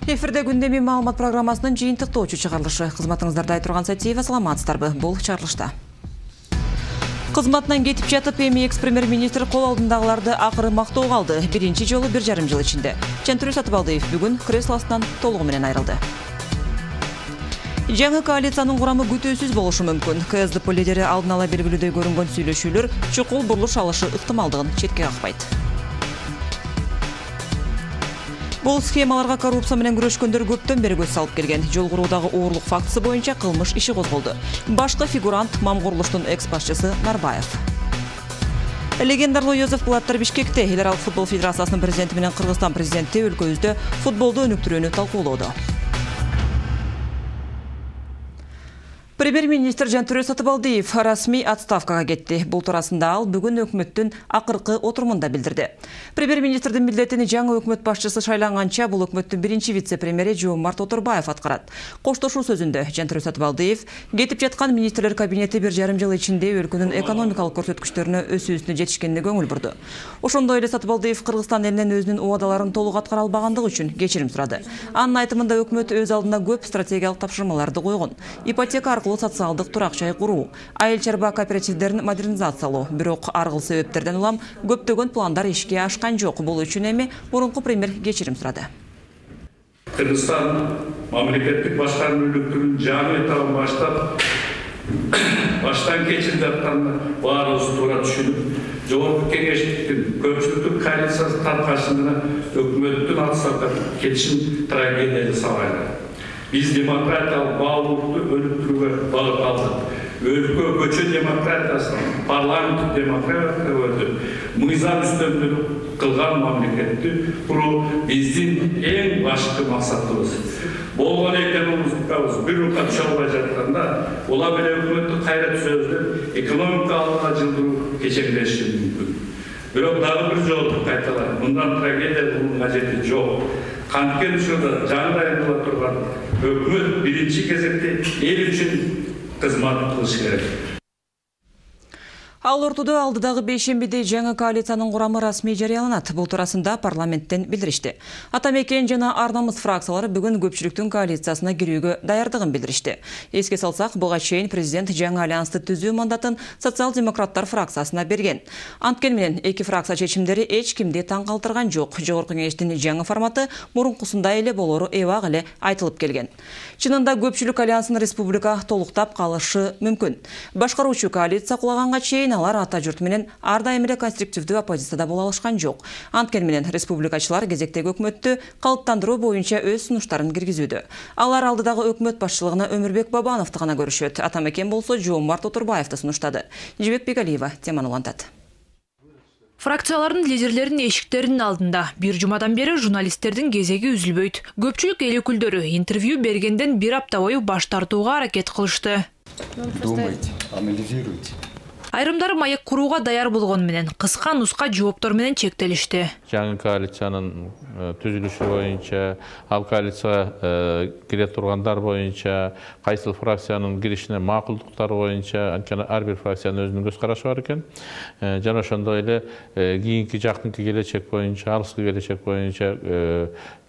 Эфирде күндеме маалымат программасынын жыйынтыктоочу чыгарылышы. Кызматыңыздарда айтырган Сатиева, саламатсыздарбы? Бул чыгарылышта. Кызматынан кетип жатып, эми экс-премьер-министр кол алдындагыларды акыры мактоого алды. Биринчи жолу 1,5 жыл ичинде. Жантүрө Сатыбалдиев бүгүн креслосунан толугу менен айрылды. Жаңы коалициянын курамы күтүүсүз болушу мүмкүн. КСДП лидери алдын ала белгилүүдөй көрүнгөн сүйлөшүүлөр чукул бурулуш алышы ыктымалдыгын четке какпайт. Бул схемаларга коррупция менен күрөшкөндөр көптөн бери көз салып келген. Жол куруудагы оорлук фактысы боюнча кылмыш иши козголду. Башкы фигурант Мамгурлуштун экс-башчысы Нарбаев. Легендарлуу Йозеф Блаттер Бишкекте Эл аралык футбол федерациясынын президенти менен Кыргызстан президенти өлкөбүздө футболду өнүктүрүүнү талкуулоодо. Премьер-министр Жантүрө Сатыбалдиев расмий отставкага кетти. Бул туурасында ал бүгүн өкмөттүн акыркы отурумунда билдирди. Премьер-министрдин милдетин жаңы өкмөт башчысы шайланганча бул өкмөттүн биринчи вице-премьери Жомарт Оторбаев аткарат. Коштошуу сөзүндө Жантүрө Сатыбалдиев кетип жаткан министрлер кабинети 1,5 жыл ичинде өлкөнүн экономикалык көрсөткүчтөрүнө өсүүсүнө жетишкенине көңүл бурду. Ошондой эле Сатыбалдиев Кыргызстан элинен өзүнүн убадаларын толук аткара албагандыгы үчүн кечирим сурады. Анын айтымында өкмөт өз алдына көп стратегиялык тапшырмаларды койгон. Ипотека аркылуу социалдык турак жай куруу, айыл чарба кооперативдерин модернизациялоо, бирок ар кыл себептерден улам көптөгөн пландар ишке ашкан жок. Бул үчүн эми мурунку премьер кечирим сурады. Кыргызстан мамлекеттик башкармалуулуктун жаңы этабын баштан кечирип жатканын баарыбыз туура түшүнүп, Жогорку Кеңештин көпчүлүктүк коалициясы таркашында өкмөттүн отставкага кетишин трагедия жасабайлы. Биз демократиялык баалуулукту өнүктүрүүгө багыт алдык. Өлкө көчө демократиясын парламенттик демократияга өтүп, мыйзам үстөмдүк кылган мамлекетти куруу биздин эң башкы максатыбыз. Болгон экономикабыз бир урукка түшө албай жатканда, ула менен өкмөттүк кайрат сөздөр экономикалык жылдыруу кечеңдеши мүмкүн. Бирок дагы бир жолу кайталайм, мындан трагедия болууга кажети жок. Канткен учурда жаңырайып турган өкмөт биринчи кезекте эл үчүн кызмат кылыш керек. Ал ортодо алдыдагы бейшембиде жаңы коалициянын курамы расмий жарыяланат. Бул туурасында парламенттен билдиришти. Ата Мекен жана Ар намыс фракциялары бүгүн көпчүлүктүн коалициясына кирүүгө даярдыгын билдиришти. Эске салсак, буга чейин президент жаңы альянсты түзүү мандатын социал-демократтар фракциясына берген. Анткени менен эки фракция чечимдери эч кимди таң калтырган жок. Жогорку Кеңештин жаңы форматы мурункусундай эле болору эбак эле айтылып келген. Чынында көпчүлүк альянсын республика толуктап калышы мүмкүн. Башкаруучу коалиция кулаганга чейин алар ата журт менен ар дайым эле конструктивдүү оппозицияда боло алышкан жок. Анткени менен республикачылар кезектеги өкмөттү калыптандыруу боюнча өз сунуштарын киргизүүдө. Алар алдыдагы өкмөт башчылыгына Өмүрбек Бабановду гана көрүшөт. Ата Мекен болсо Жомарт Оторбаевди сунуштады. Жибек Бегалиева теманы улантат. Фракциялардын лидерлеринин эшиктеринин алдында бир жумадан бери журналисттердин кезеги үзүлбөйт. Көпчүлүк эл өкүлдөрү интервью бергенден бир апта бою баш тартууга аракет кылышты. Думайте, анализируйте. Айрымдары маек курууга даяр болгону менен кыска нуска жооптор менен чектелишти. Жаңы коалициянын түзүлүшү боюнча, ал коалицияга кире тургандар боюнча, кайсыл фракциянын киришине макулдуктары боюнча, анткени ар бир фракциянын өзүнүн көз карашы бар экен. Жана ошондой эле кийинки жакынкы келечек боюнча, алыскы келечек боюнча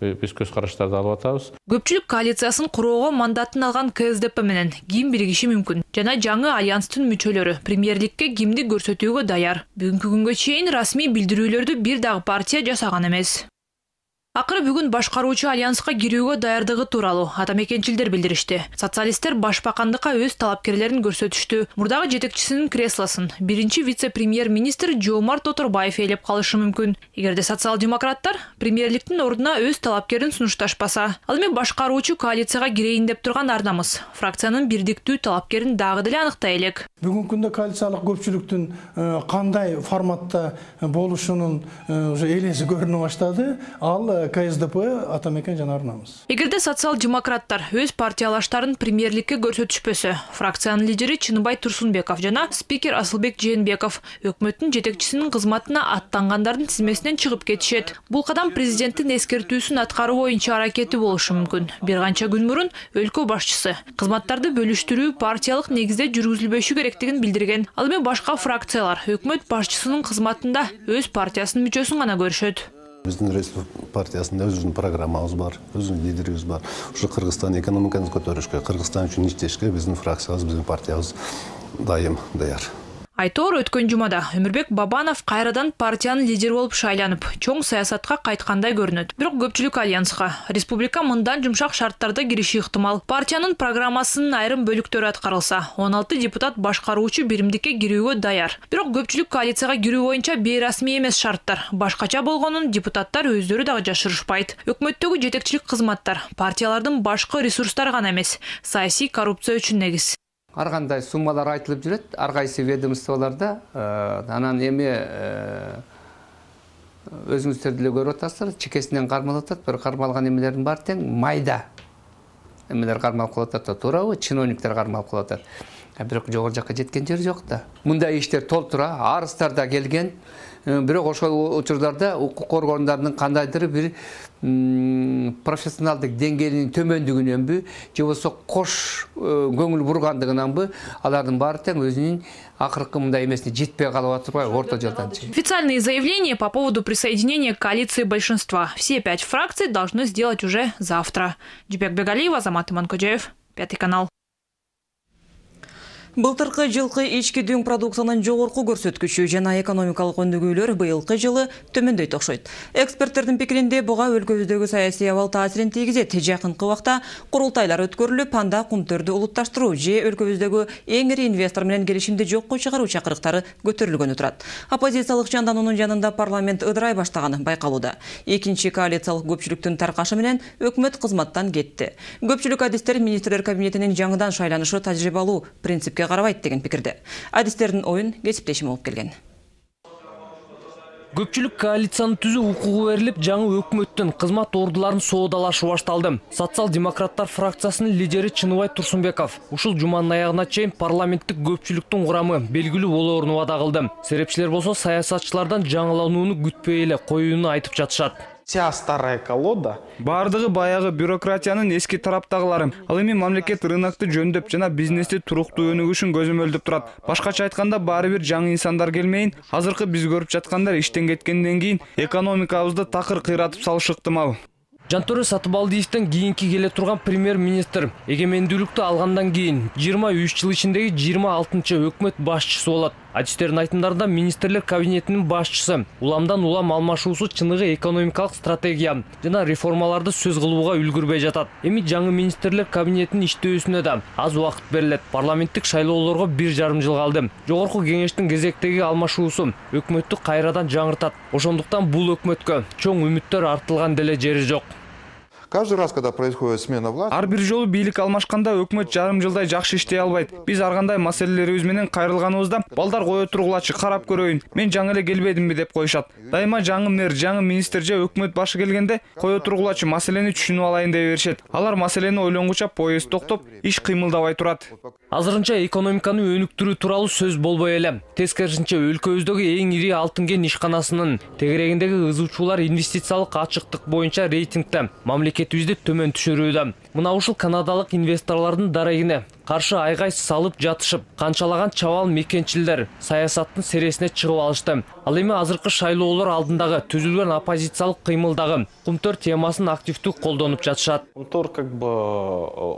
биз көз караштарды алып атабыз. Көпчүлүк коалициясын куроого мандатын алган КСДП менен ким биригиши мүмкүн. Жана жаңы альянстын мүчөлөрү премьерликке кимди көрсөтүүгө даяр. Бүгүнкү күнгө чейин расмий билдирүүлөрдү бир дагы партия жасаган эмес. Акыры бүгүн башкаруучу альянска кирүүгө даярдыгы тууралуу ата мекенчилдер билдиришти. Социалисттер башбакандыкка өз талапкерлерин көрсөтүштү. Мурдагы жетекчисинин креслосын биринчи вице-премьер-министр Жомарт Оторбаев ээлеп калышы мүмкүн. Эгерде социал-демократтар премьерликтин ордуна өз талапкерин сунушташпаса, ал эми башкаруучу коалицияга кирейин деп турган Ар намыс фракциянын бирдиктүү талапкерин дагы деле аныктай элек. Бүгүнкү күндө коалициялык көпчүлүктүн кандай форматта болушунун уже элеси көрүнө баштады. Ал КСДП, Ата Мекен жана Ар намыс. Эгерде социал-демократтар өз партиялаштарын премьерликке көрсөтүшпөсө, фракциянын лидери Чыныбай Турсунбеков жана спикер Асылбек Жээнбеков өкмөттүн жетекчисинин кызматына аттангандардын тизмесинен чыгып кетишет. Бул кадам президенттин эскертүүсүн аткаруу боюнча аракети болушу мүмкүн. Бир канча күн мурун өлкө башчысы кызматтарды бөлүштүрүү партиялык негизде жүргүзүлбөшү керектигин билдирген. Ал эми башка фракциялар өкмөт башчысынын кызматында өз партиясынын мүчөсүн гана көрүшөт. Біздің Республика партиясында өзінің программамыз бар, өзінің лидеріміз бар. Ушу Кыргызстан экономиканы көтөрүшкө, Кыргызстан үчүн иштешке биздин фракциябыз, биздин партиябыз даяр. Айтор өткөн жумада Өмүрбек Бабанов кайрадан партиянын лидери болуп шайланып, чоң саясатка кайткандай көрүнөт. Бирок көпчүлүк альянска республика мындан жумшак шарттарда кириши ыктымал. Партиянын программасынын айрым бөлүктөрү аткарылса, 16 депутат башкаруучу биримдикке кирүүгө даяр. Бирок көпчүлүк коалицияга кирүү боюнча бейрасмий эмес шарттар башкача болгонун депутаттар өздөрү дагы жашырышпайт. Өкмөттөгү жетекчилик кызматтар партиялардын башкы ресурстары гана эмес, саясий коррупция үчүн негиз. Ар кандай суммалар айтылып жүрөт, ар кайсы ведомстволорда, анан эми өзүңүздөр деле көрүп атасыздар, чекесинен кармалып атат, бир кармалган эмелердин баары тең майда эмелер кармалып калып атат, туурабы? Чиновниктер кармалып калып атат. Бирок жогору жакка жеткен жери жок да. Мындай иштер толтура, арыздар да келген. Бирок ошол учурларда укук коргоондарынын кандайдыр бир профессионалдык деңгээлинин төмөндүгүнөнбү, же болбосо кош көңүл бургандыгынанбы, алардын баары тең өзүнүн акыркы мындай эмесине жетпей калып атпайбы, орто жолдон. Официальные заявления по поводу присоединения к коалиции большинства все 5 фракций должны сделать уже завтра. Жубек Бегалиева, Азамат Иманкожаев, 5 канал. Былтыркы жылкы ички дүң продукциянын жогорку көрсөткүчү жана экономикалык өндүгүүлөр быйылкы жылы төмөндөйт окшойт. Эксперттердин пикиринде буга өлкөбүздөгү саясий абал таасирин тийгизет. Жакынкы убакта курултайлар өткөрүлүп, анда кумтөрдү улутташтыруу же өлкөбүздөгү эң ири инвестор менен келишимди жокко чыгаруу чакырыктары көтөрүлгөнү турат. Оппозициялык жандануунун жанында парламент ыдырай баштаганы байкалууда. Экинчи коалициялык көпчүлүктүн таркашы менен өкмөт кызматтан кетти. Көпчүлүк адистер министрлер кабинетинин жаңыдан шайланышы тажрыйбалуу принципке карабайт деген пикирде. Адистердин оюн кесиптешим болуп келген. Көпчүлүк коалицияны түзүү укугу берилип, жаңы өкмөттүн кызмат ордуларын соодалашы башталды. Социал-демократтар фракциясынын лидери Чыныбай Турсунбеков ушул жуманын аягына чейин парламенттик көпчүлүктүн курамы белгилүү болоорун убада кылды. Серепчилер болсо саясатчылардан жаңыланууну күтпөй эле коюуну айтып жатышат. Вся старая колода. Бардыгы баягы бюрократиянын эски тараптагылары. Ал эми мамлекет рынокты жөндөп жана бизнести туруктуу өнүгүшүн көзөмөлдөп турат. Башкача айтканда баары бир жаңы инсандар келмейин, азыркы биз көрүп жаткандар иштен кеткенден кийин экономикабызды такыр кыйратып салышы ыктымал. Жантөре Сатыбалдиевден кийинки келе турган премьер-министр эгемендүүлүктү алгандан кийин 23 жыл ичиндеги 26-чы өкмөт башчысы болот. Адистердин айтымдарында министрлер кабинетинин башчысы уламдан улам алмашуусу чыныгы экономикалык стратегия жана реформаларды сөз кылууга үлгүрбөй жатат. Эми жаңы министрлер кабинетинин иштөөсүнө да аз убакыт берилет. Парламенттик шайлоолорго 1,5 жыл калды. Жогорку кеңештин кезектеги алмашуусу өкмөттү кайрадан жаңыртат. Ошондуктан бул өкмөткө чоң үмүттөр артылган деле жери жок. Каждый раз, когда происходит смена власти, ар бир жолу бийлик алмашканда өкмөт жарым жылдай жакшы иштей албайт. Биз ар кандай маселелерибиз менен кайрылганыбызда балдар кое тургулачы, карап көрөйүн. Мен жаңы эле келбедимби деп коюшат. Дайыма жаңы мэр, жаңы министр же өкмөт башы келгенде кое тургулачы, маселени түшүнүп алайын дей беришет. Алар маселени ойлонгуча поезд токтоп, иш кыймылдабай турат. Азырынча экономиканы өнүктүрүү тууралуу сөз болбой эле. Тескерисинче өлкөбүздөгү эң ири алтын кен ишканасынын тегерегиндеги ызуучулар инвестициялык ачыктык боюнча рейтингде мамлекетибизди төмөн түшүрүүдө. Мына ушул канадалык инвесторлордун дарегине каршы айгай салып жатышып, канчалаган чабал мекенчилер саясаттын сересине чыгып алышты. Ал эми азыркы шайлоолор алдындагы түзүлгөн оппозициялык кыймылдагы Кумтөр темасын активдүү колдонуп жатышат. Кумтөр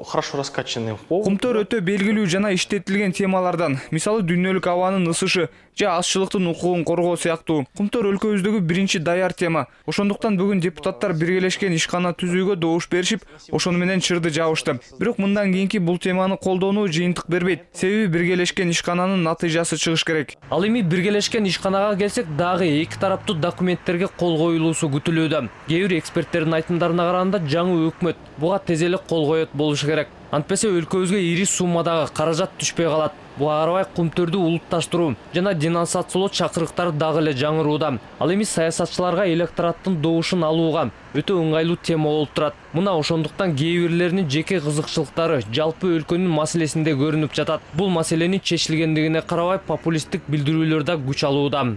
хорошо раскачанный. Кумтөр өтө белгилүү жана иштетилген темалардан, мисалы дүйнөлүк абанын ысышы же азчылыктын укугун коргоо сыяктуу. Кумтөр өлкөбүздөгү биринчи даяр тема. Ошондуктан бүгүн депутаттар биргелешкен ишкана түзүүгө добуш беришип, ошону менен чырды жабышты. Бирок мындан кийинки бул теманы колдонуу жыйынтык бербейт. Себеби биргелешкен ишкананын натыйжасы чыгыш керек. Ал эми биргелешкен ишканага келсек, дагы эки тараптуу документтерге кол коюлуусу күтүлүүдө. Кээ бир эксперттердин айтымдарына караганда жаңы өкмөт буга тез эле кол коет болушу керек. Антпесе өлкөбүзгө ири суммадагы каражат түшпөй калат. Буга карабай кумтөрдү улутташтыруу жана денонсациялоо чакырыктары дагы эле жаңырууда. Ал эми саясатчыларга электораттын добушун алууга өтө ыңгайлуу тема болуп турат. Мына ошондуктан кээ бирлеринин жеке кызыкчылыктары жалпы өлкөнүн маселесинде көрүнүп жатат. Бул маселенин чечилгендигине карабай популисттик билдирүүлөр да күч алууда.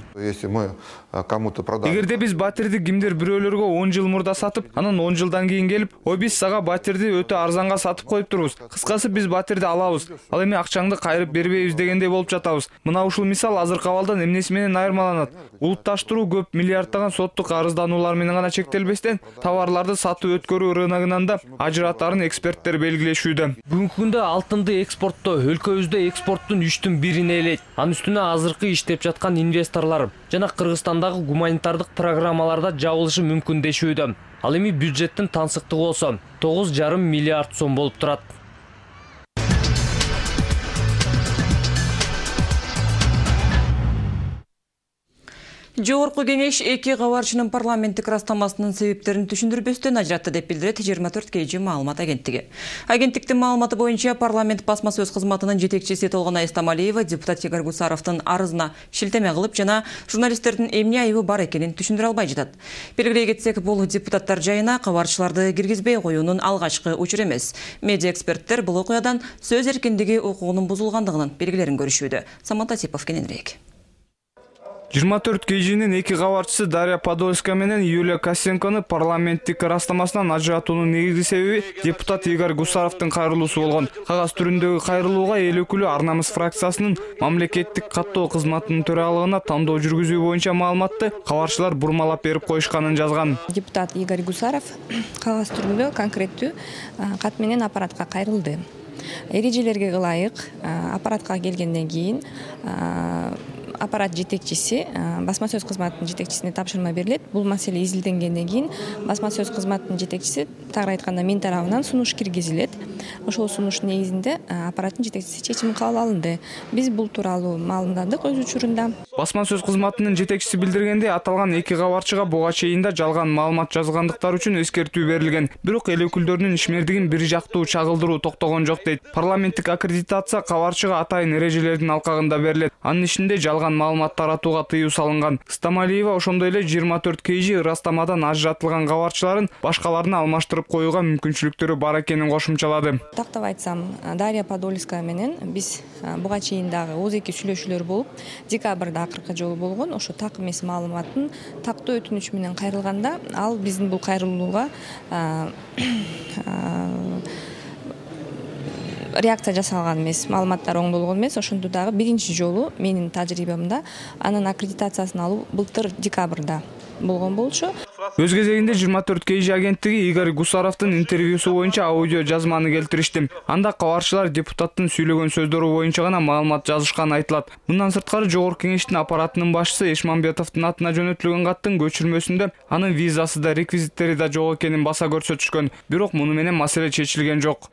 Эгерде биз батирди кимдир бирөөлөргө 10 жыл мурда сатып, анан 10 жылдан кийин келип, "Ой, биз сага батирди өтө арзанга сатып коюптурбуз. Кыскасы биз батирди алабыз. Ал эми акчаңды кайрып бербейбиз дегендей болуп жатабыз. Мына ушул мисал азыркы абалдан эмнеси менен айырмаланат? Улутташтыруу көп миллиарддаган соттук арыздануулар менен гана чектелбестен, товарларды сатып өткөрүү рыногунан да ажыратарын эксперттер белгилешүүдө. Бүгүнкү күндө алтынды экспорттоо өлкөбүздө экспорттун 3/1 ээлейт. Анын үстүнө азыркы иштеп жаткан инвесторлор жана Кыргызстандагы гуманитардык программаларда жабылышы мүмкүн дешүүдө. Ал эми бюджеттин тансыктыгы болсо 9,5 миллиард сом болуп турат. Жогорку кеңеш эки кабарчынын парламенттик ырастамасынын себептерин түшүндүрбөстөн ажыратты деп билдирет 24 KG маалымат агенттиги. Агенттиктин маалыматы боюнча парламент басма сөз кызматынын жетекчиси Толгонай Стамалиева депутат Игорь Гусаровдун арызына шилтеме кылып жана журналисттердин эмне айыбы бар экенин түшүндүрө албай жатат. Белгилей кетсек, бул депутаттар жайына кабарчыларды киргизбей коюунун алгачкы учуру эмес. Медиа эксперттер бул окуядан сөз эркиндиги укугунун бузулгандыгынын белгилерин көрүшүүдө. Самат Асипов кененирээк. 24 KG'нин эки кабарчысы Дарья Подольская менен Юлия Косенкону парламенттик ырастамасынан ажыратуунун негизги себеби депутат Игорь Гусаровдун кайрылуусу болгон. Кагаз түрүндөгү кайрылууга эл өкүлү Ар намыс фракциясынын мамлекеттик каттоо кызматынын төрагалыгына тандоо жүргүзүү боюнча маалыматты кабарчылар бурмалап берип коюшканын жазган. Депутат Игорь Гусаров кагаз түрүндө конкреттүү кат менен аппаратка кайрылды. Эрежелерге ылайык аппаратка келгенден кийин аппарат жетекчиси басма сөз кызматынын жетекчисине тапшырма берилет. Бул маселе изилденгенден кийин басма сөз кызматынын жетекчиси, тагыраак айтканда мен тарабынан сунуш киргизилет. Ошол сунуштун негизинде аппараттын жетекчиси чечим кабыл алынды. Биз бул тууралуу маалымдадык өз учурунда. Басма сөз кызматынын жетекчиси билдиргенде, аталган эки кабарчыга буга чейин да жалган маалымат жазгандыктары үчүн эскертүү берилген. Бирок эл өкүлдөрүнүн ишмердигин бир жактуу чагылдыруу токтогон жок дейт. Парламенттик аккредитация кабарчыга атайын эрежелердин алкагында берилет. Анын ичинде жалган маалымат таратууга тыюу салынган. Стамалиева ошондой эле 24 KG ырастамадан ажыратылган кабарчыларын башкаларына алмаштырып коюуга мүмкүнчүлүктөрү бар экенин кошумчалады. Тактап айтсам, Дарья Подольская менен биз буга чейин дагы ооз-эки сүйлөшүүлөр болуп, декабрда акыркы жолу болгон. Ошо так эмес маалыматтын тактоо өтүнүч менен кайрылганда, ал биздин бул кайрылууга реакция жасалган эмес, маалыматтар оңдолгон эмес. Ошондо дагы биринчи жолу менин тажрыйбамда анын аккредитациясын алуу былтыр декабрда болгон болчу. Өз кезегинде 24 KG агенттиги Игорь Гусаровдун интервьюсу боюнча аудио жазманы келтиришти. Анда кабарчылар депутаттын сүйлөгөн сөздөрү боюнча гана маалымат жазышканы айтылат. Мындан сырткары Жогорку кеңештин аппаратынын башчысы Эшмамбетовдун атына жөнөтүлгөн каттын көчүрмөсүндө анын визасы да, реквизиттери да жок экенин баса көрсөтүшкөн. Бирок муну менен маселе чечилген жок.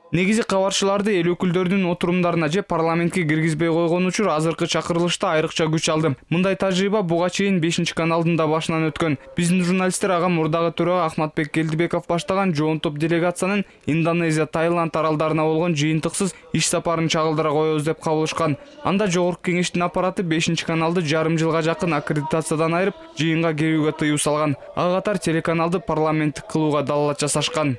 Негизи кабарчыларды эл өкүлдөрүнүн отурумдарына же парламентке киргизбей койгон учур азыркы чакырылышта айрыкча күч алды. Мындай тажрыйба буга чейин 5-каналдын да башынан өткөн. Биздин журналисттер ага мурдагы төрага Ахматбек Келдибеков баштаган жоон топ делегациянын Индонезия, Таиланд аралдарына болгон жыйынтыксыз иш сапарын чагылдыра коебуз деп кабылышкан. Анда Жогорку кеңештин аппараты 5-каналды жарым жылга жакын аккредитациядан айырып, жыйынга келүүгө тыюу салган. Ага катар телеканалды парламенттик кылууга далалат жасашкан.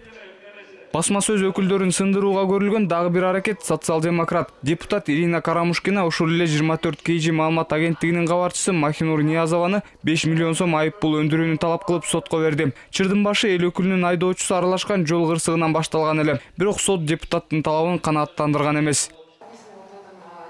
Басма сөз өкүлдөрүн сындырууга көрүлгөн дагы бир аракет социал-демократ депутат Ирина Карамушкина ушул эле 24 KG маалымат агенттигинин кабарчысы Махинур Ниязованы 5 миллион сом айыппул өндүрүүнү талап кылып сотко берди. Чырдын башы эл өкүлүнүн айдоочусу аралашкан жол кырсыгынан башталган эле. Бирок сот депутаттын талабын канааттандырган эмес.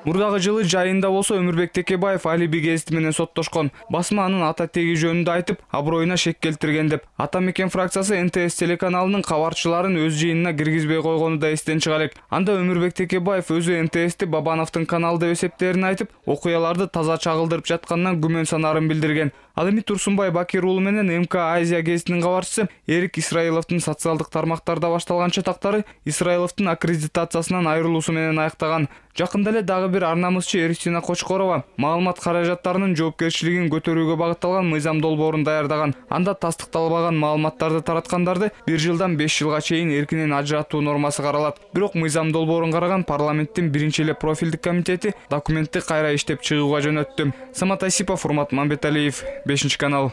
Мурдагы жылы жайында болсо Өмүрбек Текебаев алиби гезити менен соттошкон. Басма анын ата теги жөнүндө айтып, аброюна шек келтирген деп. Ата мекен фракциясы НТС телеканалынын кабарчыларын өз жыйынына киргизбей койгону да эстен чыга элек. Анда Өмүрбек Текебаев өзү НТСти Бабановдун каналы деп эсептерин айтып, окуяларды таза чагылдырып жаткандан күмөн санарын билдирген. Ал эми Турсунбай Бакир уулу менен МК Азия гезитинин кабарчысы Эрик Исраиловдун социалдык тармактарда башталган чатактары Исраиловдун аккредитациясынан айрылуусу менен аяктаган. Жакында эле дагы бир ар намысчы Эрисина Кочкорова маалымат каражаттарынын жоопкерчилигин көтөрүүгө багытталган мыйзам долбоорун даярдаган. Анда тастыкталбаган маалыматтарды тараткандарды 1 жылдан 5 жылга чейин эркинен ажыратуу нормасы каралат. Бирок мыйзам долбоорун караган парламенттин биринчи эле профилдик комитети документти кайра иштеп чыгууга жөнөттү. Самат Асипов, Урмат Мамбеталиев, 5 канал.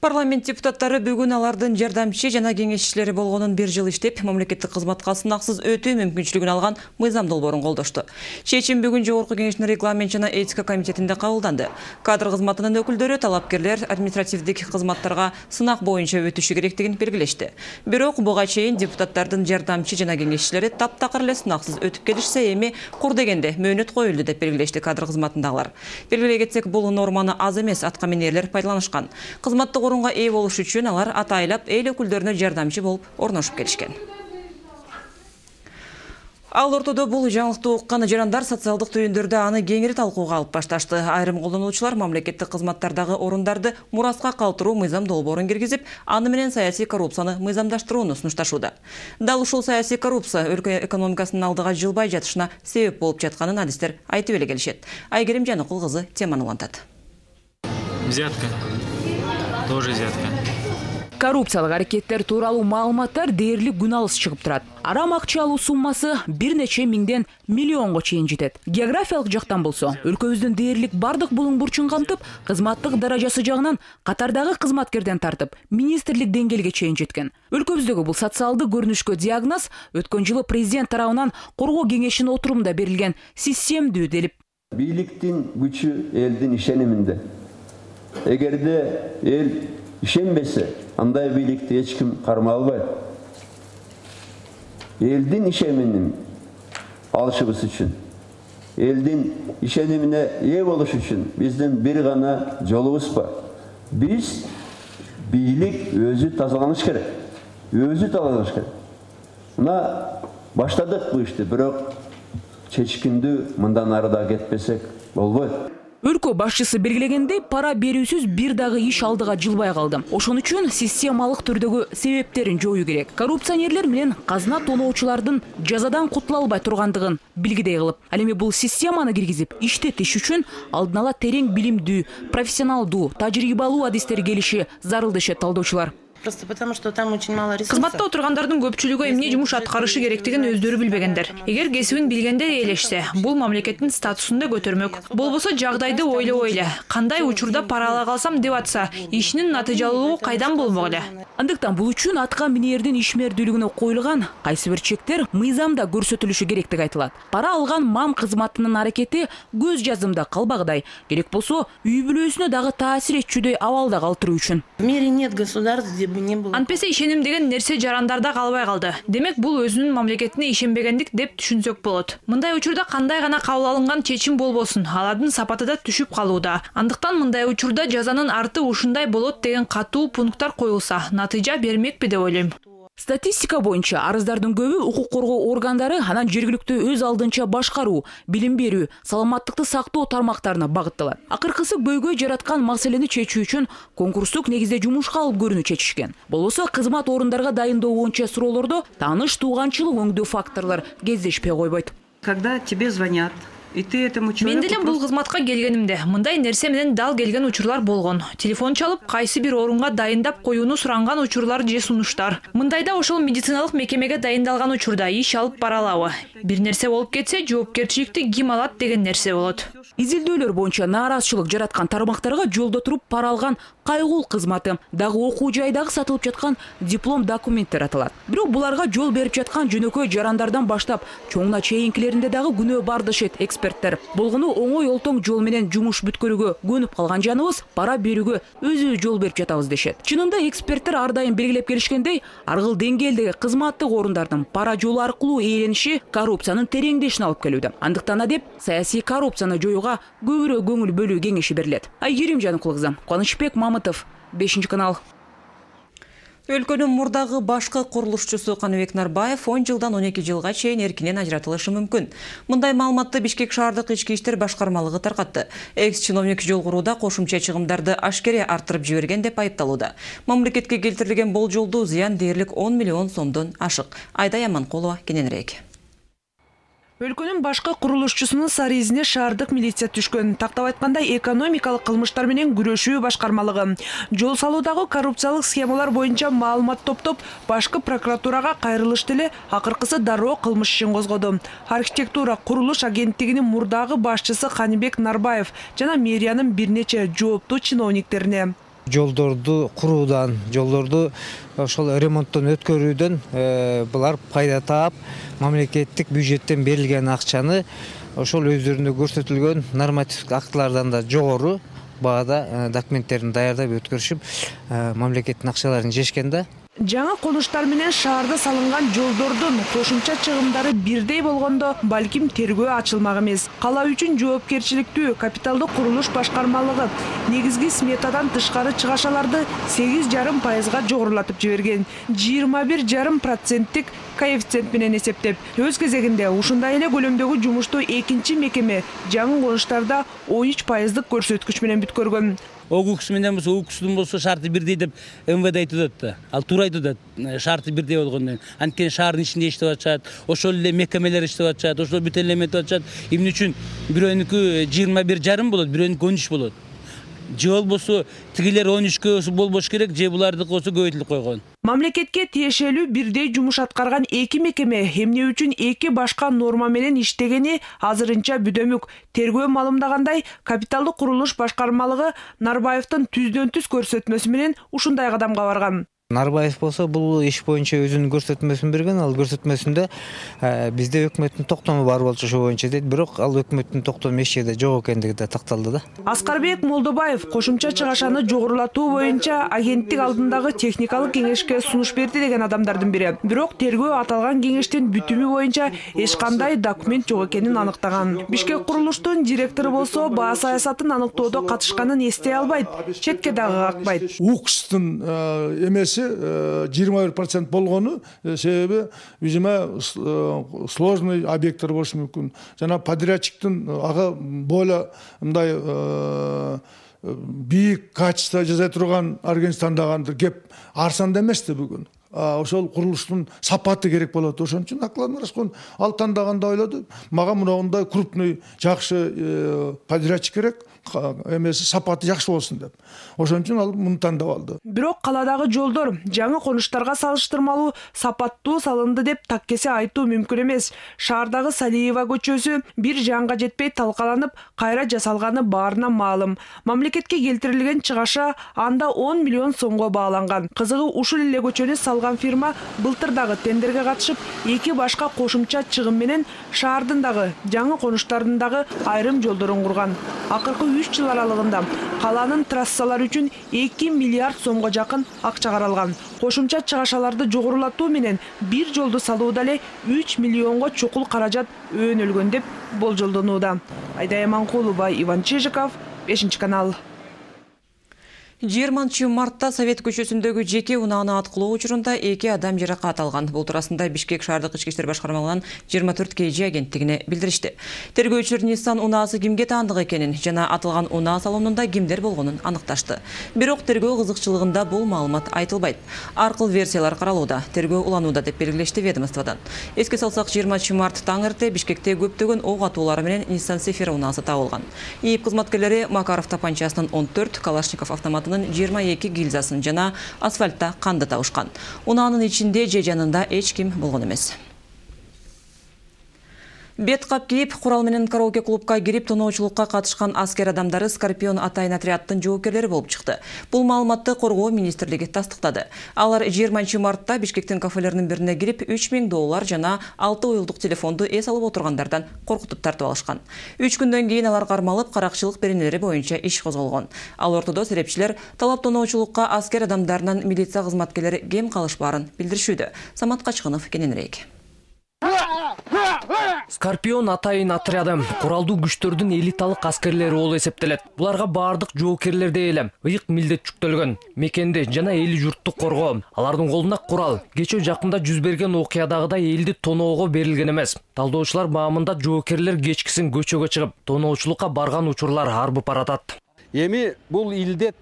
Парламент депутаттары бүгін алардын жардамчы жана кеңешчилери болгонун 1 жыл иштеп, мамлекеттик кызматка сынаксыз өтүү мүмкүнчүлүгүн алган мыйзам долбоорун колдошту. Чечим бүгүн Жогорку Кеңештин регламент жана этика комитетинде кабылданды. Кадр кызматынын өкүлдөрү талапкерлер административдик кызматтарга сынак боюнча өтүшү керектигин белгилешти. Бирок буга чейин депутаттардын жардамчы жана кеңешчилери таптакыр эле сынаксыз өтүп келишсе, эми кур дегенде мөөнөт коюлду деп белгилешти кадр кызматындагылар. Белгилей кетсек, бул норманы аз эмес аткаминерлер пайдаланышкан. Кызматтык орунга ээ болуш үчүн алар атайлап эл өкүлдөрүнө жардамчы болуп орношуп келишкен. Ал ортодо бул жаңылыкты уккан жарандар социалдык түйүндөрдө аны кеңири талкууга алып башташты. Айрым колдонуучулар мамлекеттик кызматтардагы орундарды мураска калтыруу мыйзам долбоорун киргизип, аны менен саясий коррупцияны мыйзамдаштырууну сунушташууда. Дал ушул саясий коррупция өлкө экономикасынын алдыга жылбай жатышына себеп болуп жатканын адистер айтып эле келишет. Айгерим Жаныкул кызы теманы улантат. Взятка. Тоже взятка. Коррупциялык аракеттер тууралуу маалыматтар дээрлик күн алыс чыгып турат. Арам акча алуу суммасы бир нече миңден миллионго чейин жетет. Географиялык жактан болсо, өлкөбүздүн дээрлик бардык булуң бурчун камтып, кызматтык даражасы жагынан катардагы кызматкерден тартып, министрлик деңгээлге чейин жеткен. Өлкөбүздөгү бул социалдык көрүнүшкө диагноз өткөн жылы президент тарабынан коргоо кеңешинин отурумунда берилген системдүү делип. Бийликтин күчү элдин ишениминде. Эгерде эл ишенбесе, андай бийликти эч ким кармай албайт. Элдин ишенимин алышыбыз үчүн, элдин ишенимине ээ болуш үчүн биздин бир гана жолубуз бар. Биз бийлик өзү тазаланыш керек. Өзү тазаланыш керек. Мына баштадык бу ишти, бирок чечкиндүү мындан ары да кетпесек болбойт. Өлкө башчысы белгилегендей, пара берүүсүз бир дагы иш алдыга жылбай калды. Ошон үчүн системалык түрдөгү себептерин жоюу керек. Коррупционерлер менен казына тоноочулардын жазадан кутула албай тургандыгын билгидей кылып, ал эми бул системаны киргизип иштетиш үчүн алдын ала терең билимдүү, профессионалдуу, тажрыйбалуу адистер келиши зарыл дешет талдоочулар. Просто потому, что там очень мало ресурсов. Кызматта отургандардын көпчүлүгү эмне жумуш аткарышы керектигин өздөрү билбегендер. Эгер кесибин билгендер ээлешсе, бул мамлекеттин статусун да көтөрмөк. Болбосо жагдайды ойлобой эле, кандай учурда пара ала калсам деп атса, ишинин натыйжалуулугу кайдан болмок эле. Андыктан бул үчүн аткаминердин ишмердүүлүгүнө коюлган кайсы бир чектер мыйзамда көрсөтүлүшү керектиги айтылат. Пара алган мам кызматынын аракети көз жазымда калбагыдай, керек болсо үй бүлөсүнө дагы таасир этчүдөй абалда калтыруу үчүн. В мире нет государств, где бы не было. Антпесе ишеним деген нерсе жарандарда калбай калды. Демек бул өзүнүн мамлекетине ишенбегендик деп түшүнсөк болот. Мындай учурда кандай гана кабыл алынган чечим болбосун, алардын сапаты да түшүп калууда. Андыктан мындай учурда жазанын арты ушундай болот деген катуу пункттар коюлса, натыйжа бермекпи деп ойлойм. Статистика боюнча арыздардын көбү укук коргоо органдары анан жергиликтүү өз алдынча башкаруу, билим берүү, саламаттыкты сактоо тармактарына багытталат. Акыркысы көйгөй жараткан маселени чечүү үчүн конкурстук негизде жумушка алып көрүүнү чечишкен. Болбосо кызмат орундарга дайындоо боюнча суроолордо тааныш тууганчылык өңдүү факторлор кездешпей койбойт. Когда тебе звонят, и ты этому человеку... Мен деле бул кызматка келгенимде мындай нерсе менен дал келген учурлар болгон. Телефон чалып, кайсы бир орунга дайындап коюуну суранган учурлар же сунуштар. Мындайда ошол медициналык мекемеге дайындалган учурда иш алып бара алабы? Бир нерсе болуп кетсе, жоопкерчиликти ким алат деген нерсе болот. Изилдөөлөр боюнча нааразычылык жараткан тармактарга жолдо туруп пара алган кайгул кызматы, дагы окуу жайдагы сатылып жаткан диплом документтер аталат. Бирок буларга жол берип жаткан жөнөкөй жарандардан баштап чоңуна чейинкилеринде дагы күнөө бар дешет эксперттер. Болгону оңой олтоң жол менен жумуш бүткөрүүгө көнүп калган жаныбыз пара берүүгө өзүбүз жол берип жатабыз дешет. Чынында эксперттер ар дайым белгилеп келишкендей, аргыл деңгээлдеги кызматтык орундардын пара жолу аркылуу ээлениши коррупциянын тереңдешине алып келүүдө. Андыктан деп саясий коррупцияны жоюуга көбүрөөк көңүл бөлүү кеңеши берилет. Айгерим Жаныкул кызы, Кубанычбек Мамытов, 5-канал. Өлкөнүн мурдагы башкы курулушчусу Каныбек Нарбаев 10 жылдан 12 жылга чейин эркинен ажыратылышы мүмкүн. Мындай маалыматты Бишкек шаардык ички иштер башкармалыгы таркатты. Экс-чиновник жол курууда кошумча чыгымдарды ашкере арттырып жиберген деп айыпталууда. Мамлекетке келтирилген болжолдуу зыян дээрлик 10 миллион сомдон ашык. Айдай Аманкулова кененирээк. Өлкөнүн башкы курулушчусунун сары изине шаардык милиция түшкөн. Тактап айтканда экономикалык кылмыштар менен күрөшүү башкармалыгы. Жол салуудагы коррупциялык схемалар боюнча маалымат топтоп, башкы прокуратурага кайрылышты эле, акыркысы дароо кылмыш ишин козгоду. Архитектура курулуш агенттигинин мурдагы башчысы Каныбек Нарбаев жана мэриянын бир нече жооптуу чиновниктерине. жолдорду куруудан, жолдорду ошол ремонттон өткөрүүдөн булар пайда таап, мамлекеттик бюджеттен берилген акчаны ошол өздөрүнө көрсөтүлгөн нормативдик актылардан да жогору баада документтерин даярдап өткөрүшүп, мамлекеттин акчаларын жешкен да. Жаңа конуштар менен шаарда салынган жолдордун кошумча чыгымдары бирдей болгондо балким тергөө ачылмак эмес. Кала үчүн жоопкерчиликтүү капиталдык курулуш башкармалыгы негизги сметадан тышкары чыгашаларды 8,5% жогорулатып жиберген. 21,5% коэффициент менен эсептеп. Өз кезегинде ушундай эле көлөмдөгү жумушту экинчи мекеме жаңы конуштарда 13% көрсөткүч менен бүткөргөн. ОГУКС менен болсо, УКСтун болсо шарты бирдей деп МВД айтып атат да. Ал туура айтып атат, шарты бирдей болгондон. Анткени шаардын ичинде иштеп атышат, ошол эле мекемелер иштеп атышат, ошол бүт эле эметип атышат. Эмне үчүн бирөөнүкү 21,5 болот, бирөөнүкү 13 болот. Же болбосо тигилер 13кө болбош керек, же булардыкы болсо көбөйтүлүп койгон. Мамлекетке тиешелүү бирдей жумуш аткарган эки мекеме эмне үчүн эки башка норма менен иштегени азырынча бүдөмүк. Тергөө маалымдагандай, капиталдык курулуш башкармалыгы Нарбаевдин түздөн-түз көрсөтмөсү менен ушундай кадамга барган. Нарбаев болсо бул иш боюнча өзүнүн көрсөтмөсүн берген, ал көрсөтмөсүндө бизде өкмөттүн токтому бар болчу ошо боюнча дейт, бирок ал өкмөттүн токтому эч жерде жок экендиги да такталды да. Аскарбек Молдобаев кошумча чыгашаны жогорулатуу боюнча агенттик алдындагы техникалык кеңешке сунуш берди деген адамдардын бири. Бирок тергөө аталган кеңештин бүтүмү боюнча эч кандай документ жок экенин аныктаган. Бишкек курулуштун директору болсо баа саясатын аныктоодо катышканын эстей албайт, четке дагы какпайт. УКСтун эмеси 21% болгону себеби видимо сложный объекттер болушу мүмкүн. Жана подрядчиктин ага боло мындай бийик качество жасай турган Аргенстандагы кеп арзан эмес да бүгүн. Ошол курулуштун сапаты керек болот. Ошон үчүн Аклан Раскон ал тандаганда ойлоду. Мага мындай крупный жакшы подрядчик керек. Эмеси сапаты жакшы болсун деп. Ошон үчүн ал муну тандап алды. Бирок каладагы жолдор жаңы конуштарга салыштырмалуу сапаттуу салынды деп таккесе айтуу мүмкүн эмес. Шаардагы Салиева көчөсү бир жанга жетпей талкаланып, кайра жасалганы баарына маалым. Мамлекетке келтирилген чыгаша анда 10 миллион сомго бааланган. Кызыгы ушул эле көчөнү салган фирма былтыр дагы тендерге катышып, эки башка кошумча чыгым менен шаардын дагы жаңы конуштардын дагы айрым жолдорун курган. Акыркы 3 жыл аралыгында каланын трассалары үчүн 2 миллиард сомго жакын акча каралган. Кошумча чыгашаларды жогорулатуу менен бир жолду салууда эле 3 миллионго чукул каражат өөнөлгөн деп болжолдонууда. Айдай Манкулова, Иван Чижиков, 5-канал. 20 мартта Совет көчөсүндөгү жеке унааны аткылоо учурунда 2 адам жаракат алган. Бул туурасында Бишкек шаардык ички иштер башкармалыгынан 24 KG агенттигине билдиришти. Тергөөчүлөр Nissan унаасы кимге таандык экенин жана атылган унаа салонунда кимдер болгонун аныкташты. Бирок тергөө кызыкчылыгында бул маалымат айтылбайт. Ар кыл версиялар каралууда, тергөө уланууда деп белгилешти ведомстводан. Эске салсак 20 март таң эрте Бишкекте көптөгөн ок атуулары менен Nissan Sefira унаасы табылган. ИИБ кызматкерлери Макаров тапанчасынын 14, Калашников автоматынын 22 гильзасын жана асфальтта канды табышкан. Унаанын ичинде же жанында эч ким болгон эмес. Бет кап кийип, курал менен караоке клубка кирип, тоноочулукка катышкан аскер адамдары Скорпион атайын отрядтын жоокерлери болуп чыкты. Бул маалыматты Коргоо министрлиги тастыктады. Алар 20 мартта Бишкектин кафелеринин бирине кирип, $3000 жана 6 уюлдук телефонду эс алып отургандардан коркутуп тартып алышкан. 3 күндөн кийин алар кармалып, каракчылык беренелери боюнча иш козголгон. Ал ортодо серепчилер талап тоноочулукка аскер адамдарынын милиция кызматкерлери кем калышпаарын билдиришүүдө. Самат Качкынов кененирээк. Скорпион атайын отряды куралдуу күчтөрдүн элиталык аскерлери болуп эсептелет. Буларга баардык жоокерлерде эле ыйык милдет жүктөлгөн. Мекенди жана эли журтту коргоо. Алардын колуна курал. Кечээ жакында жүз берген окуядагыдай элди тоноого берилген эмес. Талдоочулар маамында жоокерлер кечкисин көчөгө чыгып, тоноочулукка барган учурлар арбып баратат. Эми бул илдет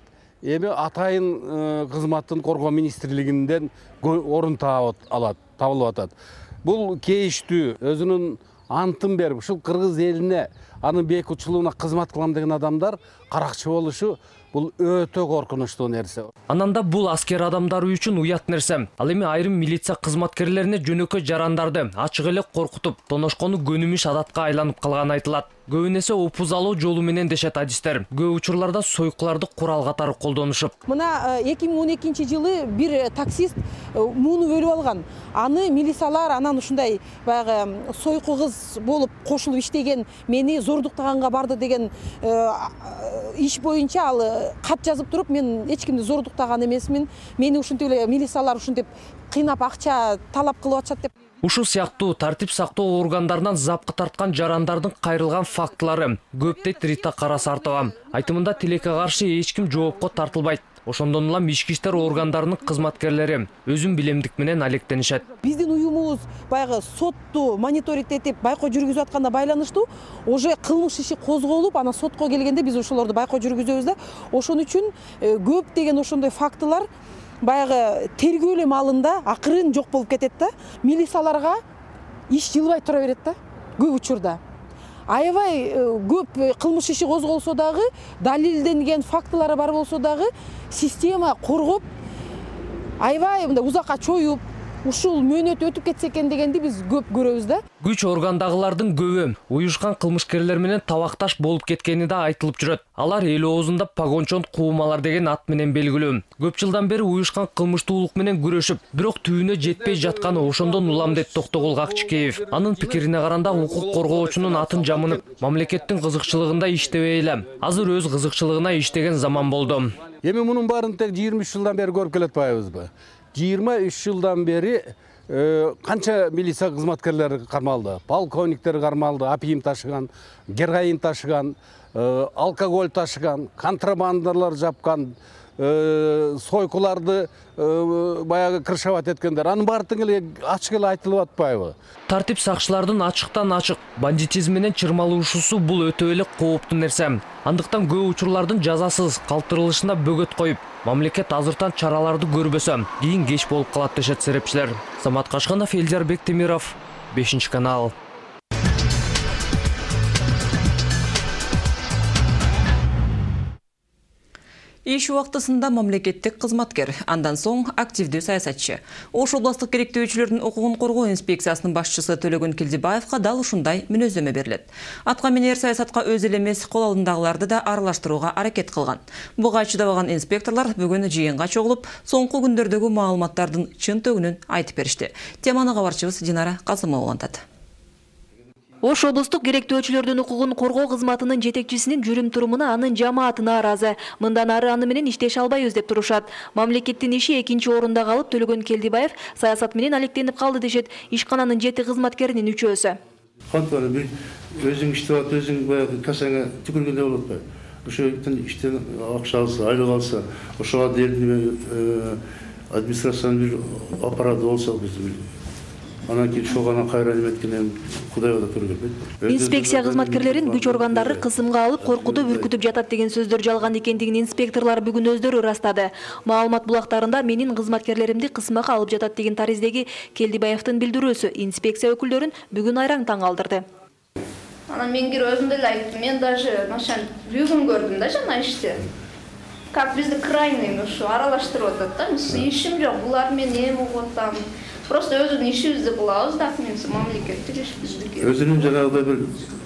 атайын кызматтын коргоо министрлигинен орун табылып атат. Бул кейиштүү өзүнүн антын берип, ушул кыргыз элине анын бейкутчулугуна кызмат кылам деген адамдар каракчы болушу бул өтө коркунучтуу нерсе. Ананда бул аскер адамдары үчүн уят нерсе. Ал эми айрым милиция кызматкерлерине жөнөкөй жарандарды ачык эле коркутуп, тоношкону көнүмүш адатка айланып калганы айтылат. Көбүнесе опуз алуу жолу менен дешет адистер. Көп учурларда сойкуларды курал катары колдонушуп. Мына 2012-жылы бир таксист мууну бөлүп алган. Аны милициялар анан ушундай баягы сойку кыз болуп кошулуп иштеген, мени зордуктаганга барды деген иш боюнча ал кат жазып туруп, мен эч кимди зордуктаган эмесмин. Мени ушинтип эле милициялар ушинтип кыйнап акча талап кылып атышат деп. Ушул сыяктуу тартип сактоо органдарынан запкы тарткан жарандардын кайрылган фактылары көп дейт Рита Карасартова. Айтымында тилекке каршы эч ким жоопко тартылбайт. Ошондон улам ички иштер органдарынын кызматкерлери өзүн билемдик менен алектенишет. Биздин уюмубуз баягы сотту мониторинг этип байкоо жүргүзүп атканда байланыштуу, уже кылмыш иши козголуп, анан сотко келгенде биз ошолорду байкоо жүргүзөбүз да. Ошон үчүн көп деген ошондой фактылар баягы тергөө маалында акырын жок болуп кетет да. Милицияларга иш жылбай тура берет да, көп учурда. Аябай көп кылмыш иши козголсо дагы, далилденген фактылары бар болсо дагы, система коргоп, аябай мындай узакка чоюп, ушул мөөнөт өтүп кетсе экен дегенди биз көп көрөбүз да. Күч органдагылардын көбү уюшкан кылмышкерлер менен табакташ болуп кеткени да айтылып жүрөт. Алар эл оозунда погончон куумалар деген ат менен белгилүү. Көп жылдан бери уюшкан кылмыштуулук менен күрөшүп, бирок түбүнө жетпей жатканы ошондон улам дейт Токтогул Акчыкеев. Анын пикирине каранда укук коргоочунун атын жамынып, мамлекеттин кызыкчылыгында иштебей эле, азыр өз кызыкчылыгына иштеген заман болду. Эми мунун баарын тек 23 жылдан бери көрүп келет атпайбызбы? 23 жылдан бери канча милиция кызматкерлери кармалды, полковниктер кармалды, апиим ташыган, героин ташыган, алкоголь ташыган, контрабандалар жапкан, сойкуларды баягы крышават эткендер. Анын баары тең эле ачык эле айтылып атпайбы? Тартип сакчылардын ачыктан ачык бандитизм менен чырмалышуусу бул өтө эле кооптуу нерсе. Андыктан көп учурлардын жазасыз калтырылышына бөгөт коюп, мамлекет азыртан чараларды көрбөсө, кийин кеч болуп калат дешет серепчилер. Самат Кашканов, Элдер Бектемиров, 5-канал. Иш убактысында мамлекеттик кызматкер, андан соң активдүү саясатчы. Ош областык керектөөчүлөрдүн укугун коргоо инспекциясынын башчысы Төлөгөн Келдибаевка дал ушундай мүнөздөмө берилет. Атка минер саясатка өз эле эмес, кол алдындагыларды да аралаштырууга аракет кылган. Буга чыдабаган инспекторлор бүгүн жыйынга чогулуп, соңку күндөрдөгү маалыматтардын чын төгүнүн айтып беришти. Теманы кабарчыбыз Динара Касымова улантат. Ош облустук керектөөчүлөрдүн укугун коргоо кызматынын жетекчисинин жүрүм-турумуна анын жамаатына ыраазы. Мындан ары аны менен иштеше албайбыз деп турушат. Мамлекеттин иши экинчи орунда калып, Төлөгөн Келдибаев саясат менен алектенип калды дешет ишкананын 7 кызматкеринин 3-өсү. Кантип бир өзүң иштеп атып, өзүң баягы касаңа түкүргөндөй болот го. Ошондон иштен акча алса, айлык алса, ошого дейин администрациянын бир аппараты болсо биз анан кийин шогана кайра эметкенен Кудайга да туру келбейт. Инспекция кызматкерлерин күч органдары кысымга алып, коркутуп, үркүтүп жатат деген сөздөр жалган экендигин инспекторлор бүгүн өздөрү ырастады. Маалымат булактарында менин кызматкерлеримди кысымга алып жатат деген тариздеги Келдибаевдин билдирүүсү инспекция өкүлдөрүн бүгүн айраң таң калтырды. Анан мен кирип өзүм деле айттым, мен даже машан бүгүн көрдүм да жана ишти. Как бизди крайний ушу аралаштырып атат да, ишим жок, булар мен эми угуп атам. Просто өзүнүн ишибизди кылабыз да, мен мамлекеттик иш биздики. Өзүнүн жанагыдай бир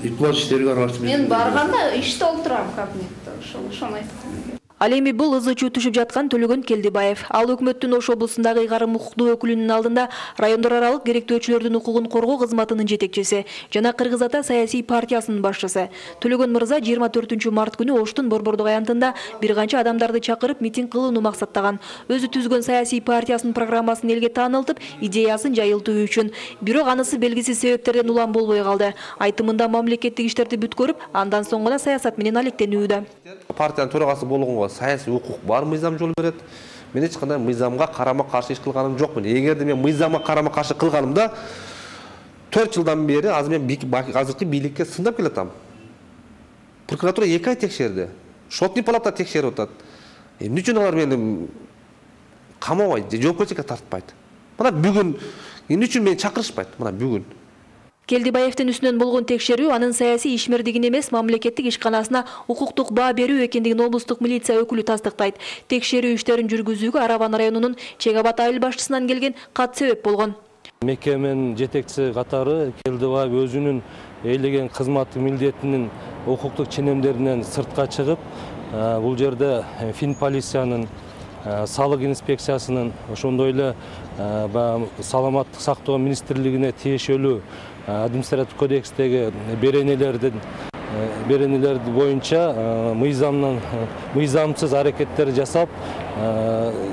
икмал иштериге аралашып. Мен барганда иште олтурам кабинетте, ошону айттым. Ал эми бул ызы-чуу түшүп жаткан Төлөгөн Келдибаев. Ал өкмөттүн Ош облусундагы ыйгарым укуктуу өкүлүнүн алдында райондор аралык керектөөчүлөрдүн укугун коргоо кызматынын жетекчиси жана Кыргыз Ата саясий партиясынын башчысы. Төлөгөн мырза 24 март күнү Оштун Борбордук аянтында бир канча адамдарды чакырып митинг кылууну максаттаган. Өзү түзгөн саясий партиясынын программасын элге таанылтып, идеясын жайылтуу үчүн. Бирок анысы белгисиз себептерден улам болбой калды. Айтымында мамлекеттик иштерди бүткөрүп, андан соң гана саясат менен алектенүүдө. Партиянын төрагасы болгонго саясий укук бар, мыйзам жол берет. Мен эч кандай мыйзамга карама каршы иш кылганым жокмун. Эгерде мен мыйзамга карама каршы кылганымда 4 жылдан бери азыр мен азыркы бийликке сындап келатам. Прокуратура 2 ай текшерди. Шотный палата текшерип атат. Эмне үчүн алар мени камабайт, жоопкерчиликке тартпайт? Мына бүгүн эмне үчүн мени чакырышпайт? Мына бүгүн. Келдибаевдин үстүнөн болгон текшерүү анын саясий ишмердигин эмес, мамлекеттик ишканасына укуктук баа берүү экендигин облустук милиция өкүлү тастыктайт. Текшерүү иштерин жүргүзүүгө Арабан районунун Чек Абад айыл башчысынан келген кат себеп болгон. Мекеменин жетекчиси катары Келдибаев өзүнүн ээлеген кызматтык милдетинин укуктук ченемдеринен сыртка чыгып, бул жерде Фин полициянын, салык инспекциясынын, ошондой эле саламаттык сактоо министрлигине тиешелүү административдик кодекстеги беренелер боюнча мыйзамсыз аракеттер жасап,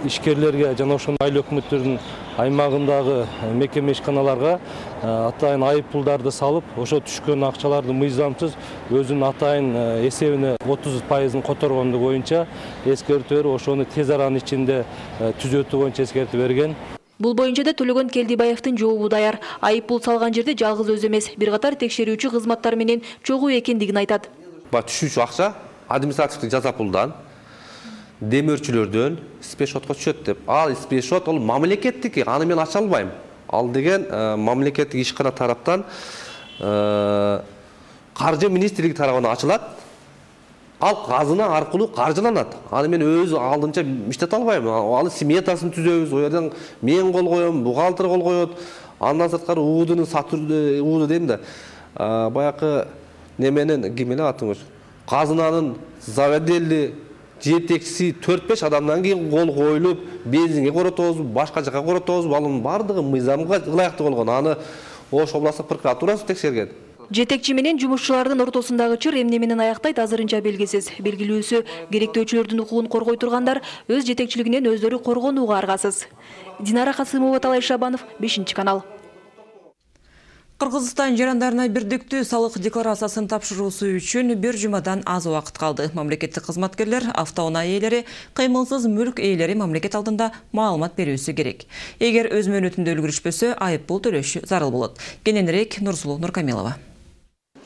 ишкерлерге жана ошондой айыл өкмөттөрүнүн аймагындагы мекеме ишканаларга атайын айып пулдарды салып, ошо түшкөн акчаларды мыйзамсыз өзүнүн атайын эсебине 30%-ын которгондугу боюнча эскертүү берип, ошону тез аранын ичинде түзөтүү боюнча эскертүү берген. Бул боюнча да Төлөгөн Келдибаевдин жообу даяр. Айып пул салган жерде жалгыз өзү эмес, бир катар текшерүүчү кызматтар менен чогуу экендигин айтат. Түшүүчү акча административдик жаза пулдан, демөөрчүлөрдөн спешотко түшөт деп. Ал спешот ол мамлекеттики, аны мен ача албайм. Ал деген мамлекеттик ишкана тараптан каржы министрлиги тарабынан ачылат. Ал казына аркылуу каржыланат. Аны мен өзү алдынча иштете албайм. Ал сметасын түзөбүз, о жерден мен кол коем, бухгалтер кол коет. Андан сырткары уудунун ууду дейм да. Баякы неменен ким эле атыңыз? Казынанын заведели жетекчиси 4-5 адамдан кийин кол коюлуп, бензинге коротобуз, башка жака коротобуз, алын бардыгы мыйзамга ылайыктуу болгон. Аны Ош областык прокуратурасы текшерген. Жетекчи менен жумушчулардын ортосундагы чыр эмне менен аяктайт азырынча белгисиз. Белгилүүсү, керектөөчүлөрдүн укугун коргой тургандар өз жетекчилигинен өздөрү коргонууга аргасыз. Динара Касымова, Талай Шабанов, 5-канал. Кыргызстан жарандарына бирдиктүү салык декларациясын тапшыруусу үчүн бир жумадан аз убакыт калды. Мамлекеттик кызматкерлер, автоунаа ээлери, кыймылсыз мүлк ээлери мамлекет алдында маалымат берүүсү керек. Эгер өз мөөнөтүндө үлгүрүшпөсө, айып пул төлөшү зарыл болот. Кененирээк Нурсулуу Нуркамилова.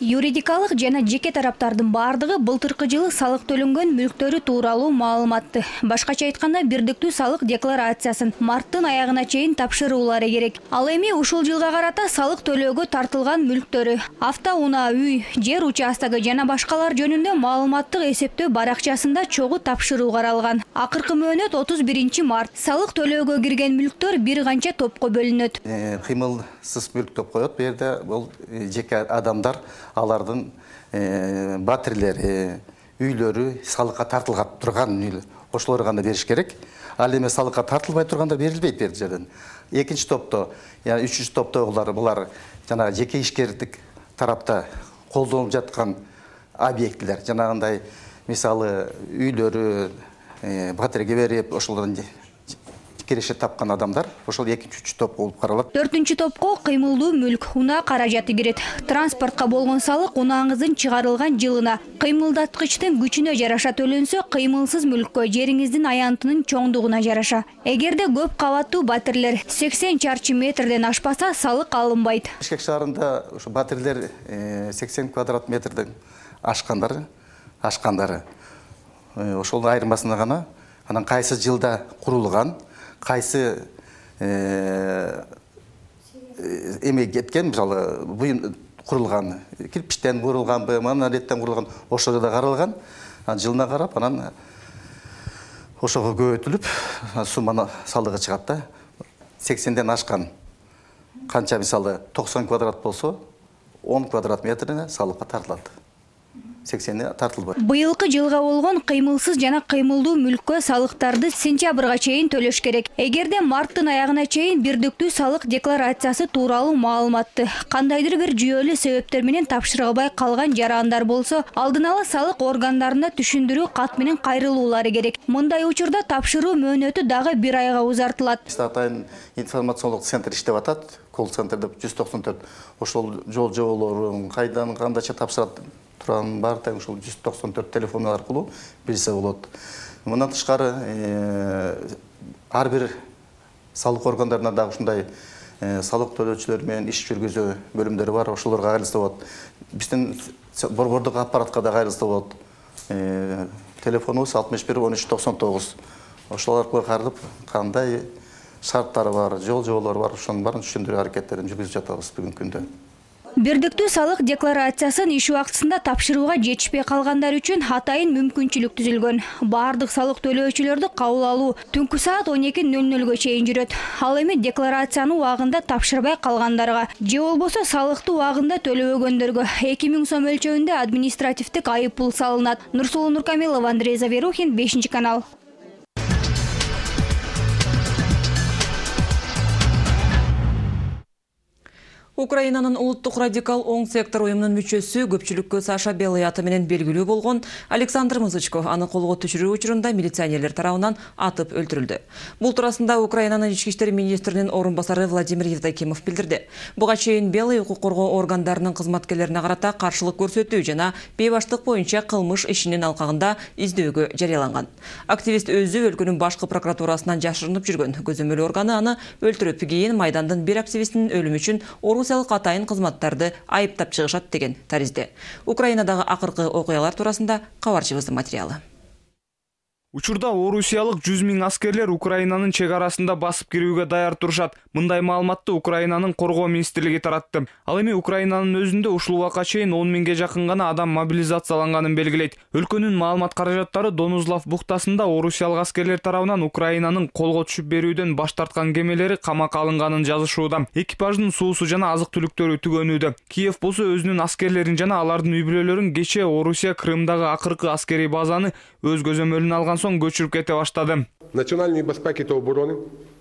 Юридикалык жана жеке тараптардын бардыгы былтыркы жылы салык төлөнгөн мүлктөрү тууралуу маалыматты, башкача айтканда бирдиктүү салык декларациясын марттын аягына чейин тапшыруулары керек. Ал эми ушул жылга карата салык төлөөгө тартылган мүлктөрү, автоунаа, үй, жер участогу жана башкалар жөнүндө маалыматтык эсептөө баракчасында чогуу тапшыруу каралган. Акыркы мөөнөт 31 март. Салык төлөөгө кирген мүлктөр бир канча топко бөлүнөт. Кыймылсыз мүлк деп коет. Бу жерде бул жеке адамдар, алардын батирлери, үйлөрү салыкка тартылган турган үйлөр, ошолор гана бериш керек. Ал эми салыкка тартылбай турганда берилбейт бер жерден. Экинчи топто, яны үчүнчү топтогулар булар жанагы жеке ишкердик тарапта колдонуп жаткан объектилер, жанагындай мисалы үйлөрү батирге берип, ошолордон киреше тапкан адамдар, ошол экинчи, үчүнчү топ болуп каралат. 4-топко кыймылдуу мүлк, унаа каражаты кирет. Транспортко болгон салык унааңыздын чыгарылган жылына, кыймылдаткычтын күчүнө жараша төлөнсө, кыймылсыз мүлккө, жериңиздин аянтынын чоңдугуна жараша. Эгерде көп кабаттуу батирлер 80 чарчы метрден ашпаса, салык алынбайт. Бишкек шаарында ошо батирлер 80 квадрат метрден ашкандары, ошол айырмасына гана, анан кайсы жылда курулган, кайсы эме кеткен, мисалы буюн курулган, кирпичтен курулганбы, монолиттен курулган, ошого да каралган. Жылына карап, анан ошого көбөйтүлүп, сумманы салыгы чыгат да. 80ден ашкан канча мисалы 90 квадрат болсо, 10 квадрат метрине салыкка тартылат. 80 тартылбайт. Быйылкы жылга болгон кыймылсыз жана кыймылдуу мүлккө салыктарды сентябрга чейин төлөш керек. Эгерде марттын аягына чейин бирдиктүү салык декларациясы тууралуу маалыматты кандайдыр бир жүйөлүү себептер менен тапшырылбай калган жарандар болсо, алдын ала салык органдарына түшүндүрүү кат менен кайрылуулары керек. Мындай учурда тапшыруу мөөнөтү дагы бир айга узартылат. Атайын информациондук центр иштеп атат, колл-центрде 194. Ошол жол жоболорун кайдан кандайча тапшырат туран бар тең ушул 194 телефон аркылуу билсе болот. Мындан тышкары ар бир салык органдарына дагы ушундай салык төлөөчүлөр менен иш жүргүзүү бөлүмдөрү бар, ошолорго кайрылса болот. Биздин борбордук аппаратка да кайрылса болот. Телефонубуз 61 13 99. Ошол аркылуу кайрылып, кандай шарттары бар, жол жоболору бар, ошонун баарын түшүндүрүү аракеттерин жүргүзүп жатабыз бүгүнкү күндө. Бирдиктүү салык декларациясын иш убактысында тапшырууга жетишпей калгандар үчүн атайын мүмкүнчүлүк түзүлгөн. Бардык салык төлөөчүлөрдү кабыл алуу түнкү саат 12:00 чейин жүрөт. Ал эми декларацияны убагында тапшырбай калгандарга же болбосо салыкты убагында төлөбөгөндөргө 2000 сом өлчөмүндө административдик айып пул салынат. Нурсулу Нуркамилова, Андрей Заверухин, 5 канал. Украинанын улуттук радикал оң сектор уюмунун мүчөсү көпчүлүккө Саша Белый аты менен белгилүү болгон Александр Музычко аны колго түшүрүү учурунда милиционерлер тарабынан атып өлтүрүлдү. Бул туурасында Украинанын ички иштер министринин орун басары Владимир Евдокимов билдирди. Буга чейин Белый укук коргоо органдарынын кызматкерлерине карата каршылык көрсөтүү жана бейбаштык боюнча кылмыш ишинин алкагында издөөгө жарыяланган. Активист өзү өлкөнүн башкы прокуратурасынан жашырынып жүргөн. Көзөмөл органы аны өлтүрүп, кийин Майдандын бир активистинин өлүмү үчүн Орусиялык атайын кызматтарды айыптап чыгышат деген таризде. Украинадагы акыркы окуялар туурасында кабарчыбыздын материалы. Учурда орусиялык 100 000 аскерлер Украинанын чек арасында басып кирүүгө даяр турушат. Мындай маалыматты Украинанын коргоо министрлиги таратты. Ал эми Украинанын өзүндө ушул убакка чейин 10 000ге жакын гана адам мобилизацияланганын белгилейт. Өлкөнүн маалымат каражаттары Донузлав бухтасында орусиялык аскерлер тарабынан Украинанын колго түшүп берүүдөн баш тарткан кемелери камакка алынганын жазышууда. Экипаждын суусу жана азык-түлүктөрү түгөнүүдө. Киев болсо өзүнүн аскерлерин жана алардын үй бүлөлөрүн кече Орусия Крымдагы акыркы аскерий базаны өз көзөмөлүнө алган соң көчүрүп кете баштады. Национальной безопасности та обороны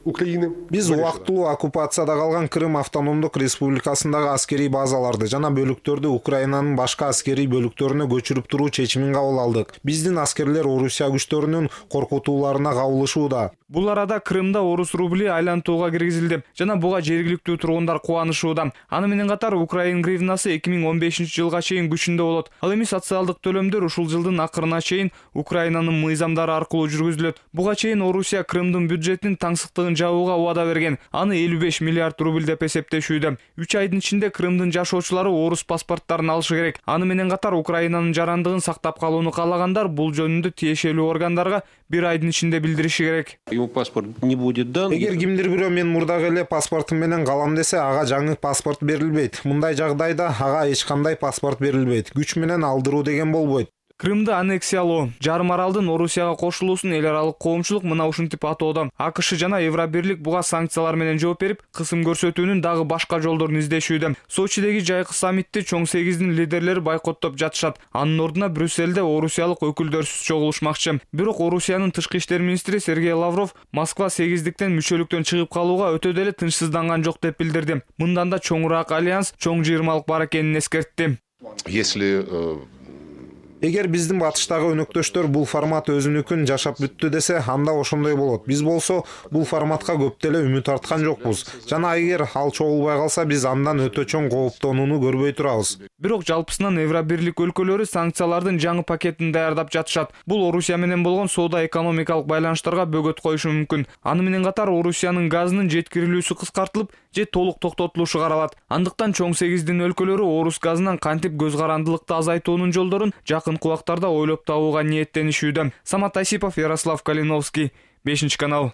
Украины. Биз убактылуу оккупацияда калган Крым автономдук республикасындагы аскерий базаларды жана бөлүктөрдү Украинанын башка аскерий бөлүктөрүнө көчүрүп туруу чечимин кабыл алдык. Биздин аскерлер Орусия күчтөрүнүн коркутууларына кабылышууда. Бул арада Крымда орус рубли айлантууга киргизилди жана буга жергиликтүү тургундар кубанышууда. Аны менен катар Украин гривнасы 2015 жылга чейин күчүндө болот. Ал эми социалдык төлөмдөр ушул жылдын акырына чейин Украинанын мыйзамдары аркылуу жүргүзүлөт. Буга чейин Орусия Крымдын бюджетинин таңсыктыгын жабууга убада берген. Аны 55 миллиард рубль деп эсептешүүдө. 3 айдын ичинде Крымдын жашоочулары орус паспорттарын алышы керек. Аны менен катар Украинанын жарандыгын сактап калууну каалагандар бул жөнүндө тиешелүү органдарга 1 айдын ичинде билдириши керек. Паспорт не будет дан. Эгер кимдир бирөө мен мурдагы эле паспортум менен калам десе, ага жаңы паспорт берилбейт. Мындай жагдайда ага эч кандай паспорт берилбейт. Күч менен алдыруу деген болбойт. Крымды аннексиялоо, жарым аралдын Орусияга кошулуусун эл аралык коомчулук мына ушинтип атоодо. АКШ жана Евробирлик буга санкциялар менен жооп берип, кысым көрсөтүүнүн дагы башка жолдорун издешүүдө. Сочидеги жайкы саммитти чоң 8-дин лидерлери бойкоттоп жатышат. Анын ордуна Брюсселде орусиялык өкүлдөрсүз чогулушмакчы. Бирок Орусиянын тышкы иштер министри Сергей Лавров Москва 8-диктен мүчөлүктөн чыгып калууга өтө деле тынчсызданган жок деп билдирди. Мындан да чоңураак альянс чоң 20-лык бар экенин эскертти. Если Эгер биздин батыштагы өнөктөштөр бул формат өзүнүкүн жашап бүттү десе, анда ошондой болот. Биз болсо бул форматка көп деле үмүт арткан жокпуз. Жана эгер ал чогулбай калса, биз андан өтө чоң кооптонууну көрбөй турабыз. Бирок жалпысынан Евробирлик өлкөлөрү санкциялардын жаңы пакетин даярдап жатышат. Бул Орусия менен болгон соода-экономикалык байланыштарга бөгөт коюшу мүмкүн. Аны менен катар Орусиянын газынын жеткирилүүсү кыскартылып, же толук токтотулушу каралат. Андыктан чоң 8-дин өлкөлөрү орус газынан кантип көз карандылыкты азайтуунун жолдорун жакын убактарда ойлоп табууга ниеттенишүүдө. Самат Асипов, Ярослав Калиновский, 5 канал.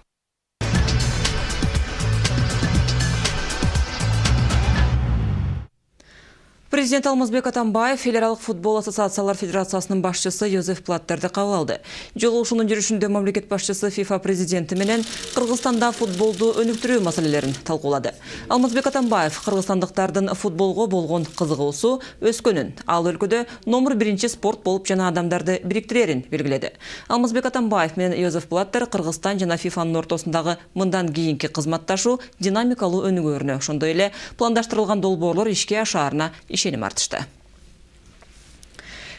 Президент Алмазбек Атамбаев Федералдык футбол ассоциациялар федерациясынын башчысы Йозеф Платтерди кабыл алды. Жолугушуунун жүрүшүндө мамлекет башчысы ФИФА президенти менен Кыргызстанда футболду өнүктүрүү маселелерин талкуулады. Алмазбек Атамбаев кыргызстандыктардын футболго болгон кызыгуусу өскөнүн, ал өлкөдө номер 1 спорт болуп жана адамдарды бириктирерин белгиледи. Алмазбек Атамбаев менен Йозеф Платтер Кыргызстан жана ФИФАнын ортосундагы мындан кийинки кызматташуу динамикалуу өнүгөрүнө, ошондой эле пландаштырылган долбоорлор ишке ашаарына ишеним артышты.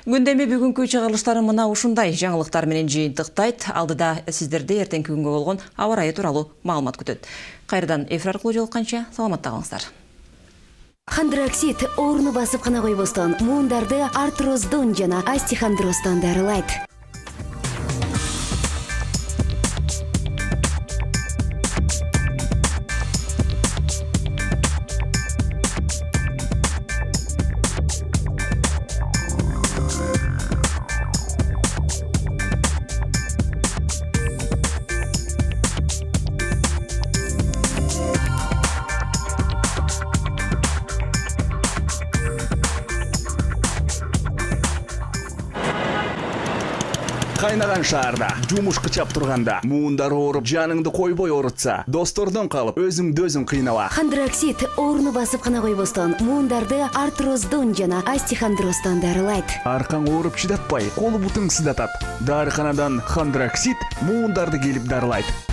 Күндөмү бүгүнкү чыгарылыштары мына ушундай жаңылыктар менен жыйынтыктайт. Алдыда сиздерди эртеңки күнгө болгон аба ырайы тууралуу маалымат күтөт. Кайрадан эфир аркылуу жолукканча саламатта калыңыздар. Хондроксид орну басып гана койбостон муундарды артроздон жана остеохондростон дарылайт. Кайнаган шаарда, жумуш кычап турганда, муундар ооруп, жаныңды койбой оорутса, достордон калып, өзүңдү өзүң кыйнава. Хондроксид ооруну басып гана койбостон, муундарды артроздон жана остеохондростон дарылайт. Аркаң ооруп чыдатпай, колу бутуң сыздатат. Дарыканадан Хондроксид муундарды келип дарылайт.